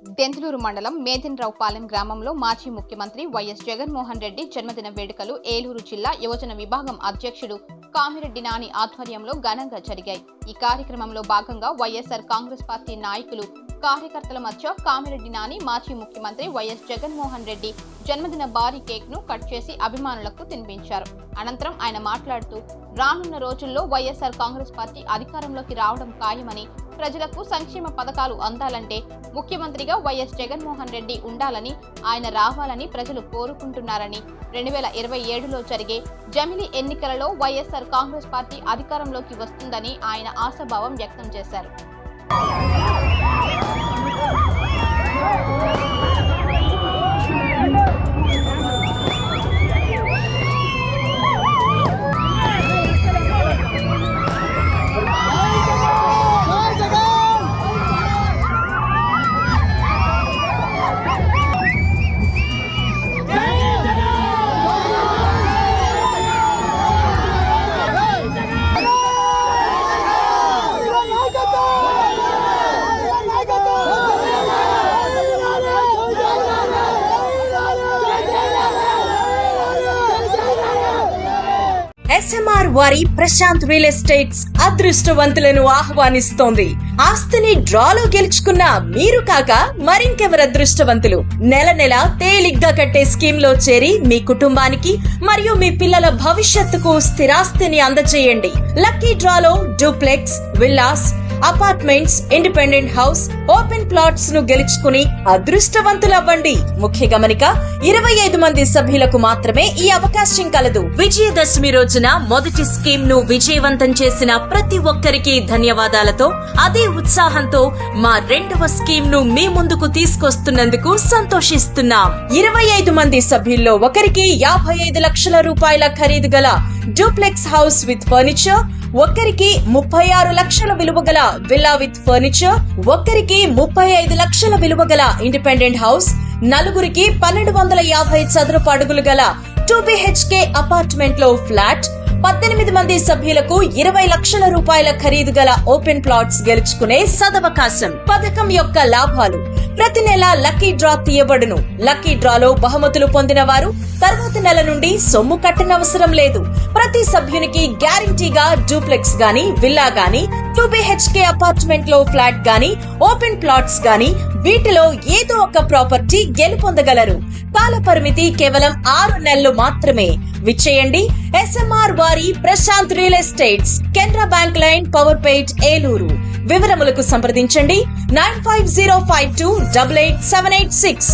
దెంతులూరు మండలం మేదిన్రావుపాలెం గ్రామంలో మాజీ ముఖ్యమంత్రి వైఎస్ జగన్మోహన్ రెడ్డి జన్మదిన వేడుకలు ఏలూరు జిల్లా యువజన విభాగం అధ్యక్షుడు కామిరెడ్డి నాని ఆధ్వర్యంలో ఘనంగా జరిగాయి. ఈ కార్యక్రమంలో భాగంగా వైఎస్ఆర్ కాంగ్రెస్ పార్టీ నాయకులు, కార్యకర్తల మధ్య కామిరెడ్డి నాని మాజీ ముఖ్యమంత్రి వైఎస్ జగన్మోహన్ రెడ్డి జన్మదిన భారీ కేక్ ను కట్ చేసి అభిమానులకు తినిపించారు. అనంతరం ఆయన మాట్లాడుతూ, రానున్న రోజుల్లో వైఎస్ఆర్ కాంగ్రెస్ పార్టీ అధికారంలోకి రావడం ఖాయమని, ప్రజలకు సంక్షేమ పథకాలు అందాలంటే ముఖ్యమంత్రిగా వైఎస్ జగన్మోహన్ రెడ్డి ఉండాలని, ఆయన రావాలని ప్రజలు కోరుకుంటున్నారని, 2027లో జరిగే జమిలీ ఎన్నికలలో వైఎస్ఆర్ కాంగ్రెస్ పార్టీ అధికారంలోకి వస్తుందని ఆయన ఆశాభావం వ్యక్తం చేశారు. SMR వారి ప్రశాంత్ రియల్ ఎస్టేట్స్ అదృష్టవంతులను ఆహ్వానిస్తోంది. ఆస్తిని డ్రాలో గెలుచుకున్న మీరు కాక మరింకెవరు అదృష్టవంతులు? నెల నెల తేలిగ్గా కట్టే స్కీమ్ లో చేరి మీ కుటుంబానికి మరియు మీ పిల్లల భవిష్యత్తుకు స్థిరాస్తిని అందజేయండి. లక్కీ డ్రాలో duplex, villas, apartments, independent house, open plots ను గెలుచుకుని అదృష్టవంతులవ్వండి. ముఖ్య గమనిక, 25 మంది సభ్యులకు మాత్రమే ఈ అవకాశం కలదు. విజయదశమి రోజున మొదటి స్కీమ్ ను విజయవంతం చేసిన ప్రతి ఒక్కరికి ధన్యవాదాలతో, అదే ఉత్సాహంతో మా రెండవ స్కీమ్ ను మీ ముందుకు తీసుకొస్తున్నందుకు సంతోషిస్తున్నాం. 25 మంది సభ్యుల్లో ఒకరికి 55 లక్షల రూపాయల ఖరీదు గల డూప్లెక్స్ హౌస్ విత్ ఫర్నిచర్, ఒక్కరికి 36 లక్షల విలువ గల విల్లా విత్ ఫర్నిచర్, ఒక్కరికి 35 లక్షల విలువ గల ఇండిపెండెంట్ హౌస్, నలుగురికి 1250 చదరపు అడుగులు గల 2 BHK అపార్ట్మెంట్ లో ఫ్లాట్, 18 మంది సభ్యులకు 20 లక్షల రూపాయల ఖరీదు గల ఓపెన్ ప్లాట్స్ గెలుచుకునే సదవకాశం. పథకం యొక్క లాభాలు: ప్రతి నెల లక్కీ డ్రా తీయబడును. లక్కీ డ్రాలో బహుమతులు పొందిన వారు తర్వాతి నెల నుండి సొమ్ము కట్టనవసరం లేదు. ప్రతి సభ్యునికి గ్యారంటీగా డూప్లెక్స్ గాని, విల్లా గాని, 2 BHK అపార్ట్మెంట్ లో ఫ్లాట్ గాని, ఓపెన్ ప్లాట్స్ గాని, వీటిలో ఏదో ఒక ప్రాపర్టీ గెలుపొందగలరు. కాల పరిమితి కేవలం 6 నెలలు మాత్రమే. విచ్చేయండి. SMR వారి Prashant real estates, Canara bank line, Powerpet, Eluru. వివరములకు సంప్రదించండి 9505288786.